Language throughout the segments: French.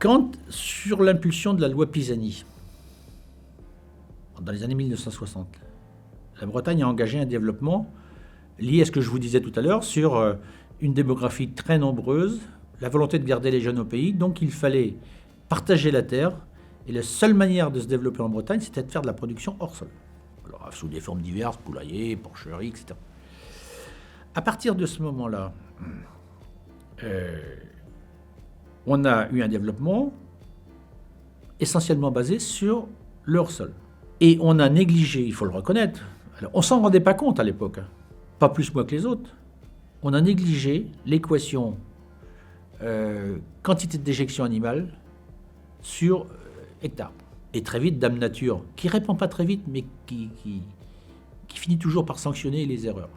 Quand, sur l'impulsion de la loi Pisani, dans les années 1960, la Bretagne a engagé un développement lié à ce que je vous disais tout à l'heure sur une démographie très nombreuse, la volonté de garder les jeunes au pays, donc il fallait partager la terre, et la seule manière de se développer en Bretagne, c'était de faire de la production hors sol. Alors, sous des formes diverses, poulailler, porcherie, etc. À partir de ce moment-là, on a eu un développement essentiellement basé sur le hors-sol. Et on a négligé, il faut le reconnaître, alors, on s'en rendait pas compte à l'époque, pas plus moi que les autres, on a négligé l'équation quantité de déjection animale sur hectare. Et très vite, Dame Nature, qui répond pas très vite, mais qui finit toujours par sanctionner les erreurs.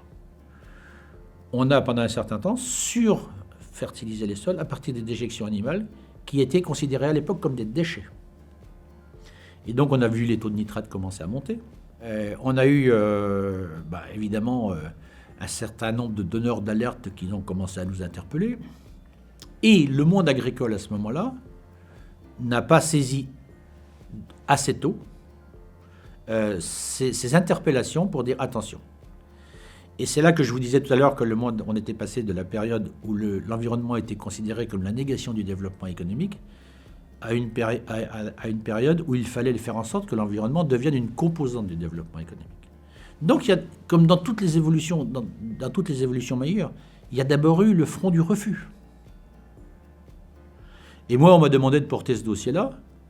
On a pendant un certain temps surfertilisé les sols à partir des déjections animales qui étaient considérées à l'époque comme des déchets. Et donc on a vu les taux de nitrate commencer à monter. On a eu évidemment un certain nombre de donneurs d'alerte qui ont commencé à nous interpeller. Et le monde agricole à ce moment-là n'a pas saisi assez tôt ces interpellations pour dire attention. Et c'est là que je vous disais tout à l'heure que le monde, on était passé de la période où l'environnement était considéré comme la négation du développement économique à une période où il fallait faire en sorte que l'environnement devienne une composante du développement économique. Donc, il y a, comme dans toutes les évolutions, dans toutes les évolutions majeures, il y a d'abord eu le front du refus. Et moi, on m'a demandé de porter ce dossier-là,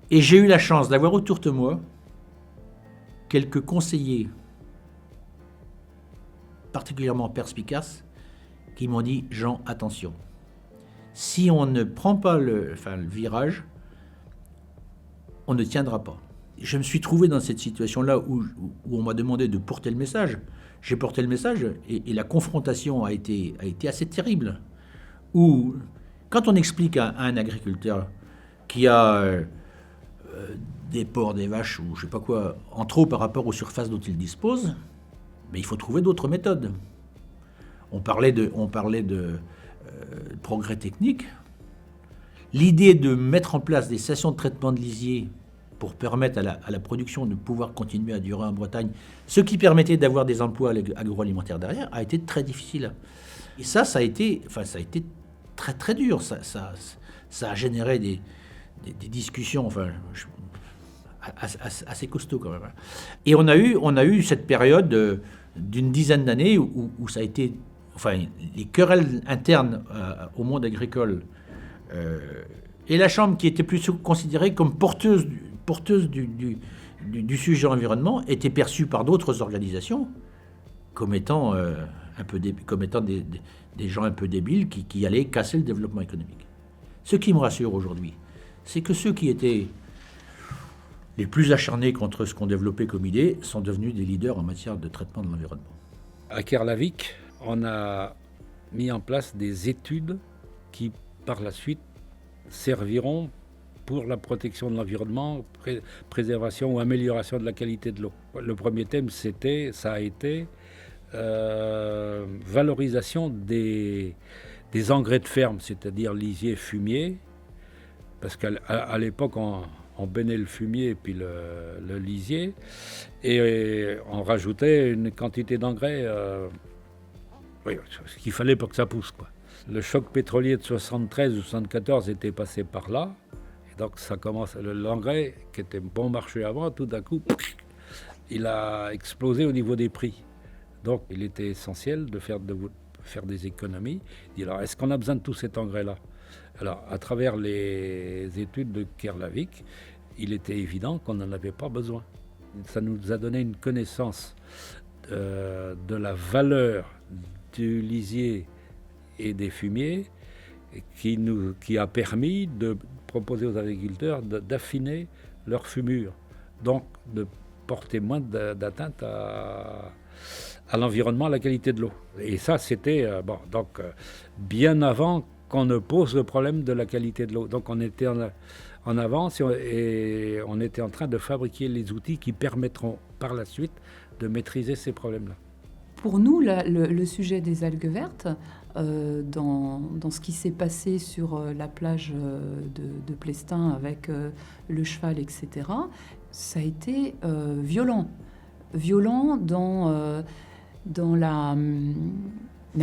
et j'ai eu la chance d'avoir autour de moi quelques conseillers particulièrement perspicaces qui m'ont dit « Jean, attention, si on ne prend pas le virage, on ne tiendra pas. » Je me suis trouvé dans cette situation-là où on m'a demandé de porter le message. J'ai porté le message et la confrontation a été assez terrible. Où, quand on explique à un agriculteur qui a des porcs, des vaches ou je sais pas quoi, en trop par rapport aux surfaces dont il dispose, mais il faut trouver d'autres méthodes. On parlait de progrès technique. L'idée de mettre en place des stations de traitement de lisier pour permettre à la production de pouvoir continuer à durer en Bretagne, ce qui permettait d'avoir des emplois agroalimentaires derrière, a été très difficile. Et ça a été très très dur. Ça a généré des discussions assez costauds quand même. Et on a eu cette période d'une dizaine d'années où ça a été, les querelles internes au monde agricole et la Chambre qui était plus considérée comme porteuse du sujet environnement était perçue par d'autres organisations comme étant, des gens un peu débiles qui allaient casser le développement économique. Ce qui me rassure aujourd'hui, c'est que ceux qui étaient les plus acharnés contre ce qu'on développait comme idée sont devenus des leaders en matière de traitement de l'environnement. À Kerlavik, on a mis en place des études qui, par la suite, serviront pour la protection de l'environnement, préservation ou amélioration de la qualité de l'eau. Le premier thème, ça a été valorisation des engrais de ferme, c'est-à-dire lisier, fumier, parce qu'à l'époque, on baignait le fumier et puis le lisier, et on rajoutait une quantité d'engrais, ce qu'il fallait pour que ça pousse, quoi. Le choc pétrolier de 73 ou 74 était passé par là, et donc ça commence. L'engrais, qui était bon marché avant, tout d'un coup, il a explosé au niveau des prix. Donc il était essentiel de faire des économies. Il dit alors, est-ce qu'on a besoin de tout cet engrais-là ? Alors, à travers les études de Kerlavik, il était évident qu'on n'en avait pas besoin. Ça nous a donné une connaissance de la valeur du lisier et des fumiers qui a permis de proposer aux agriculteurs d'affiner leur fumure, donc de porter moins d'atteinte à l'environnement, à la qualité de l'eau. Et ça, c'était bien avant qu'on ne pose le problème de la qualité de l'eau. Donc on était en avance et on était en train de fabriquer les outils qui permettront par la suite de maîtriser ces problèmes-là. Pour nous, le sujet des algues vertes, dans ce qui s'est passé sur la plage de Plestin avec le cheval, etc., ça a été violent. Violent dans la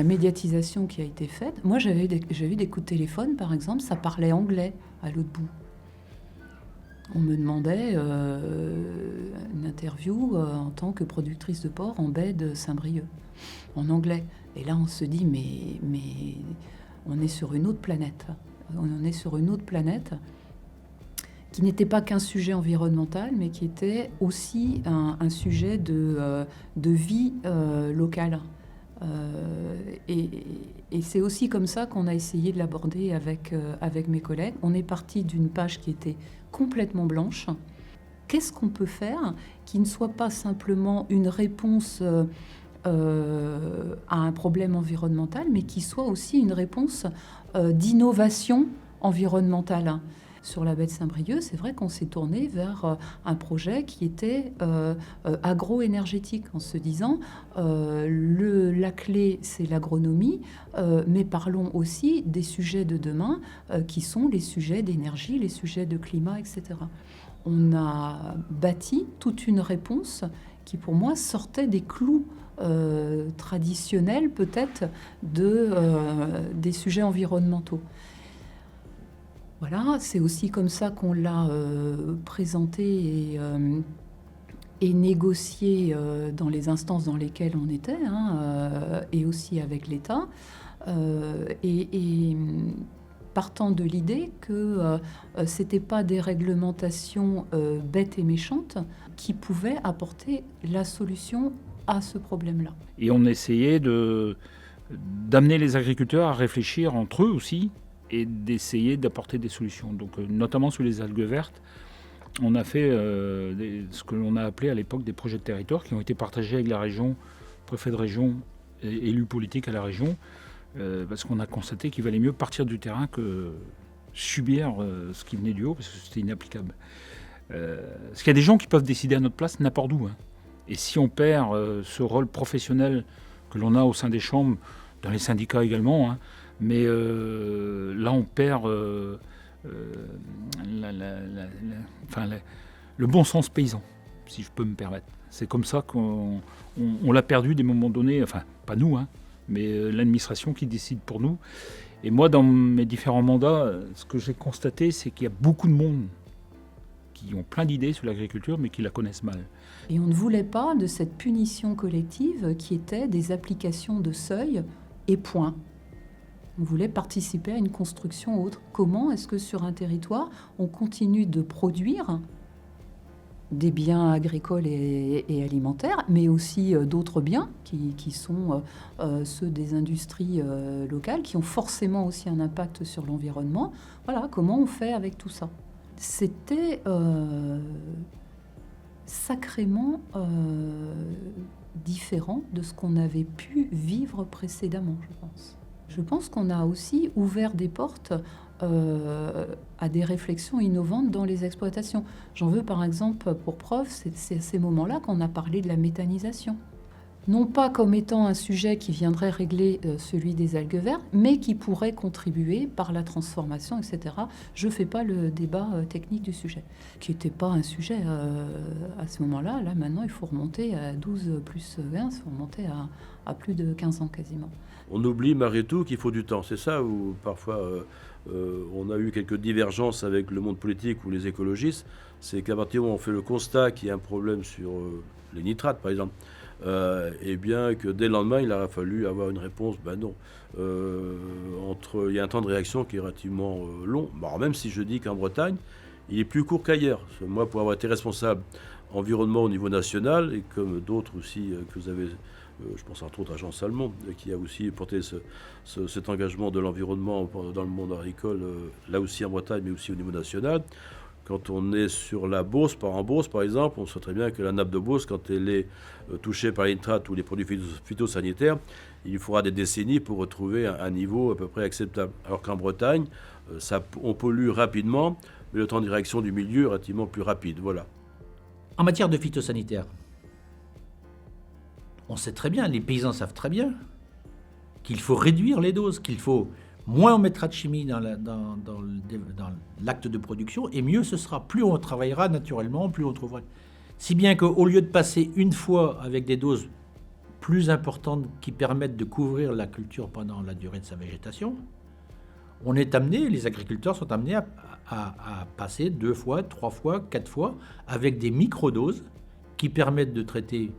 médiatisation qui a été faite. Moi, j'avais eu des coups de téléphone, par exemple, ça parlait anglais à l'autre bout. On me demandait une interview en tant que productrice de porc en baie de Saint-Brieuc, en anglais. Et là, on se dit, mais on est sur une autre planète. On est sur une autre planète qui n'était pas qu'un sujet environnemental, mais qui était aussi un sujet de vie locale. Et c'est aussi comme ça qu'on a essayé de l'aborder avec mes collègues. On est parti d'une page qui était complètement blanche. Qu'est-ce qu'on peut faire qui ne soit pas simplement une réponse à un problème environnemental, mais qui soit aussi une réponse d'innovation environnementale? Sur la baie de Saint-Brieuc, c'est vrai qu'on s'est tourné vers un projet qui était agro-énergétique, en se disant la clé, c'est l'agronomie, mais parlons aussi des sujets de demain, qui sont les sujets d'énergie, les sujets de climat, etc. On a bâti toute une réponse qui, pour moi, sortait des clous traditionnels, peut-être, des sujets environnementaux. Voilà, c'est aussi comme ça qu'on l'a présenté et négocié dans les instances dans lesquelles on était, et aussi avec l'État. Et partant de l'idée que ce n'étaient pas des réglementations bêtes et méchantes qui pouvaient apporter la solution à ce problème-là. Et on essayait d'amener les agriculteurs à réfléchir entre eux aussi, et d'essayer d'apporter des solutions. Donc, notamment sur les algues vertes, on a fait ce que l'on a appelé à l'époque des projets de territoire qui ont été partagés avec la région, préfet de région et élus politiques à la région, parce qu'on a constaté qu'il valait mieux partir du terrain que subir ce qui venait du haut, parce que c'était inapplicable. Parce qu'il y a des gens qui peuvent décider à notre place n'importe où. Et si on perd ce rôle professionnel que l'on a au sein des chambres, dans les syndicats également, mais là, on perd le bon sens paysan, si je peux me permettre. C'est comme ça qu'on l'a perdu des moments donnés, enfin, pas nous, mais l'administration qui décide pour nous. Et moi, dans mes différents mandats, ce que j'ai constaté, c'est qu'il y a beaucoup de monde qui ont plein d'idées sur l'agriculture, mais qui la connaissent mal. Et on ne voulait pas de cette punition collective qui était des applications de seuil et point. On voulait participer à une construction autre. Comment est-ce que sur un territoire, on continue de produire des biens agricoles et alimentaires, mais aussi d'autres biens qui sont ceux des industries locales, qui ont forcément aussi un impact sur l'environnement. Voilà, comment on fait avec tout ça? C'était sacrément différent de ce qu'on avait pu vivre précédemment, je pense. Je pense qu'on a aussi ouvert des portes à des réflexions innovantes dans les exploitations. J'en veux par exemple pour preuve, c'est à ces moments-là qu'on a parlé de la méthanisation. Non pas comme étant un sujet qui viendrait régler celui des algues vertes, mais qui pourrait contribuer par la transformation, etc. Je ne fais pas le débat technique du sujet, qui n'était pas un sujet à ce moment-là. Là, maintenant, il faut remonter à 12 plus 20, il faut remonter à plus de 15 ans quasiment. On oublie malgré tout qu'il faut du temps. C'est ça où parfois on a eu quelques divergences avec le monde politique ou les écologistes. C'est qu'à partir du moment où on fait le constat qu'il y a un problème sur les nitrates, par exemple, et bien que dès le lendemain, il aura fallu avoir une réponse. Ben non. Il y a un temps de réaction qui est relativement long. Bon, même si je dis qu'en Bretagne, il est plus court qu'ailleurs. Moi, pour avoir été responsable environnement au niveau national, et comme d'autres aussi que vous avez, je pense entre autres à Jean Salmon, qui a aussi porté cet engagement de l'environnement dans le monde agricole, là aussi en Bretagne, mais aussi au niveau national. Quand on est sur la Beauce, en Beauce par exemple, on sait très bien que la nappe de Beauce, quand elle est touchée par les nitrates ou les produits phytosanitaires, il faudra des décennies pour retrouver un niveau à peu près acceptable. Alors qu'en Bretagne, on pollue rapidement, mais le temps de réaction du milieu est relativement plus rapide. Voilà. En matière de phytosanitaire, On sait très bien, les paysans savent très bien qu'il faut réduire les doses, qu'il faut moins on mettra de chimie dans l'acte de production, et mieux ce sera. Plus on travaillera naturellement, plus on trouvera. Si bien qu'au lieu de passer une fois avec des doses plus importantes qui permettent de couvrir la culture pendant la durée de sa végétation, on est amené, les agriculteurs sont amenés à passer 2 fois, 3 fois, 4 fois avec des microdoses qui permettent de traiter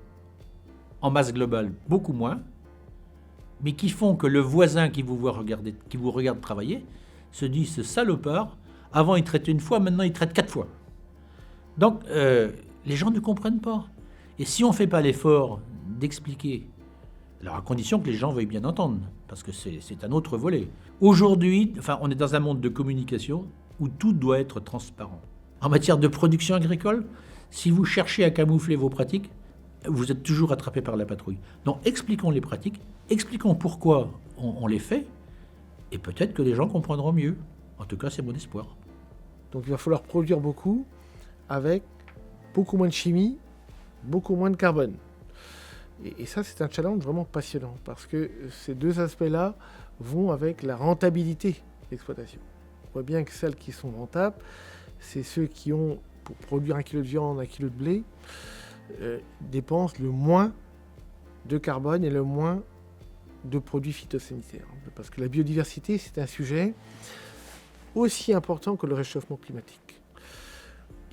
en masse globale beaucoup moins, mais qui font que le voisin qui vous regarde travailler se dit, ce salopard, avant il traitait une fois, maintenant il traite 4 fois. Donc les gens ne comprennent pas. Et si on ne fait pas l'effort d'expliquer, alors à condition que les gens veuillent bien entendre, parce que c'est un autre volet. Aujourd'hui, on est dans un monde de communication où tout doit être transparent. En matière de production agricole, si vous cherchez à camoufler vos pratiques, vous êtes toujours attrapé par la patrouille. Donc expliquons les pratiques, expliquons pourquoi on les fait, et peut-être que les gens comprendront mieux. En tout cas, c'est mon espoir. Donc il va falloir produire beaucoup, avec beaucoup moins de chimie, beaucoup moins de carbone. Et ça, c'est un challenge vraiment passionnant, parce que ces deux aspects-là vont avec la rentabilité d'exploitation. On voit bien que celles qui sont rentables, c'est ceux qui ont, pour produire 1 kg de viande, 1 kg de blé, dépensent le moins de carbone et le moins de produits phytosanitaires. Parce que la biodiversité, c'est un sujet aussi important que le réchauffement climatique.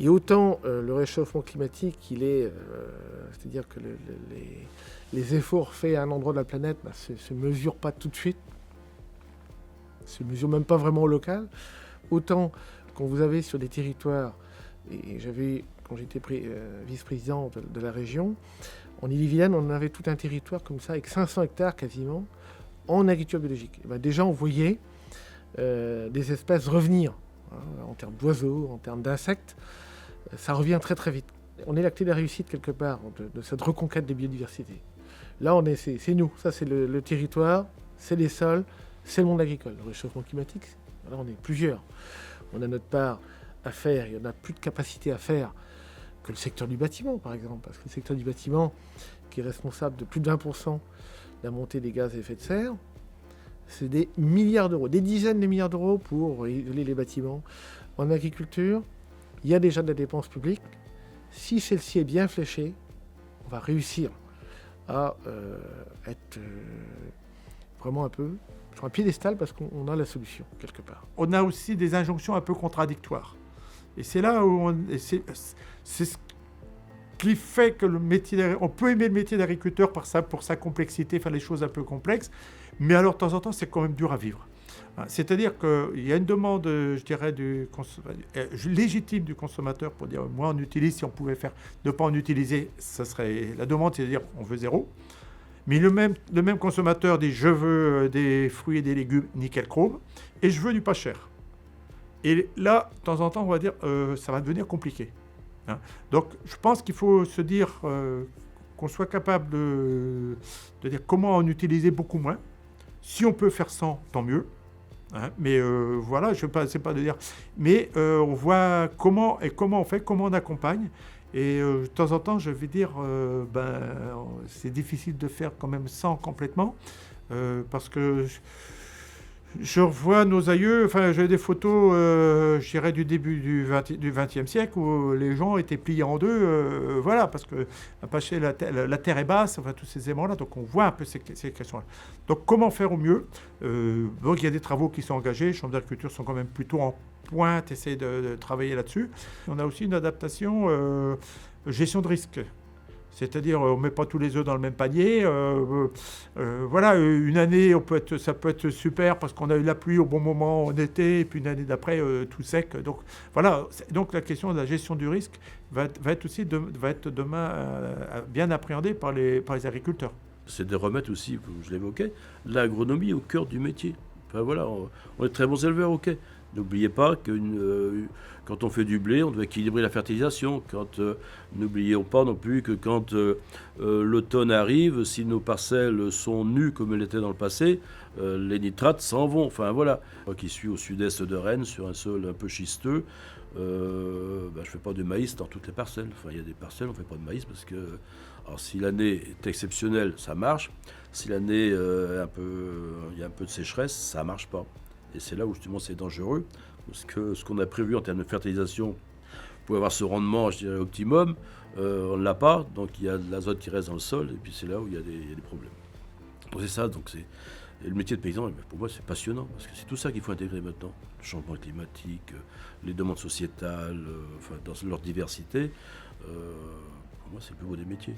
Et autant le réchauffement climatique, il est, c'est-à-dire que les efforts faits à un endroit de la planète ne se mesurent pas tout de suite, ne se mesurent même pas vraiment au local, autant quand vous avez sur des territoires, et j'avais, quand j'étais vice-président de la région, en Ille-et-Vilaine, on avait tout un territoire comme ça, avec 500 hectares quasiment, en agriculture biologique. Et déjà, on voyait des espèces revenir, en termes d'oiseaux, en termes d'insectes. Ça revient très très vite. On est la clé de la réussite quelque part de cette reconquête des biodiversités. Là, c'est nous. Ça, c'est le territoire, c'est les sols, c'est le monde agricole. Le réchauffement climatique, là, on est plusieurs. On a notre part à faire. Il y en a plus de capacité à faire que le secteur du bâtiment, par exemple. Parce que le secteur du bâtiment, qui est responsable de plus de 20% de la montée des gaz à effet de serre, c'est des milliards d'euros, des dizaines de milliards d'euros pour isoler les bâtiments. En agriculture, il y a déjà de la dépense publique. Si celle-ci est bien fléchée, on va réussir à être vraiment un peu sur un piédestal parce qu'on a la solution quelque part. On a aussi des injonctions un peu contradictoires. Et c'est là où c'est ce qui fait que on peut aimer le métier d'agriculteur pour sa complexité, faire les choses un peu complexes, mais alors de temps en temps, c'est quand même dur à vivre. C'est-à-dire qu'il y a une demande, je dirais, légitime du consommateur pour dire moi on utilise, si on pouvait faire ne pas en utiliser, ça serait la demande, c'est-à-dire on veut 0. Mais le même consommateur dit je veux des fruits et des légumes nickel chrome et je veux du pas cher. Et là, de temps en temps, on va dire ça va devenir compliqué. Donc je pense qu'il faut se dire qu'on soit capable de dire comment en utiliser beaucoup moins. Si on peut faire sans, tant mieux. Mais voilà, je ne sais pas de dire. Mais on voit comment on fait, comment on accompagne. Et de temps en temps, je vais dire, c'est difficile de faire quand même sans complètement. Parce que je revois nos aïeux, j'ai des photos, je dirais, du début du XXe siècle où les gens étaient pliés en deux, voilà, parce que la terre est basse, tous ces éléments-là, donc on voit un peu ces questions-là. Donc comment faire au mieux donc il y a des travaux qui sont engagés, les chambres d'agriculture sont quand même plutôt en pointe, essayent de travailler là-dessus. On a aussi une adaptation gestion de risque. C'est-à-dire, on ne met pas tous les œufs dans le même panier. Voilà, une année, ça peut être super parce qu'on a eu la pluie au bon moment en été, et puis une année d'après, tout sec. Donc, voilà. Donc, la question de la gestion du risque va être demain bien appréhendée par les agriculteurs. C'est de remettre aussi, comme je l'évoquais, l'agronomie au cœur du métier. Voilà, on est très bons éleveurs, ok. N'oubliez pas que quand on fait du blé, on doit équilibrer la fertilisation. N'oublions pas non plus que quand l'automne arrive, si nos parcelles sont nues comme elles étaient dans le passé, les nitrates s'en vont. Voilà. Moi qui suis au sud-est de Rennes, sur un sol un peu schisteux, je ne fais pas de maïs dans toutes les parcelles. Il y a des parcelles, on ne fait pas de maïs parce que Alors si l'année est exceptionnelle, ça marche. Si l'année il y a un peu de sécheresse, ça ne marche pas. Et c'est là où justement c'est dangereux, parce que ce qu'on a prévu en termes de fertilisation pour avoir ce rendement, je dirais, optimum, on ne l'a pas, donc il y a de l'azote qui reste dans le sol, et puis c'est là où il y a des problèmes. Donc c'est ça, et le métier de paysan, pour moi, c'est passionnant, parce que c'est tout ça qu'il faut intégrer maintenant. Le changement climatique, les demandes sociétales, dans leur diversité. Pour moi, c'est le plus beau des métiers.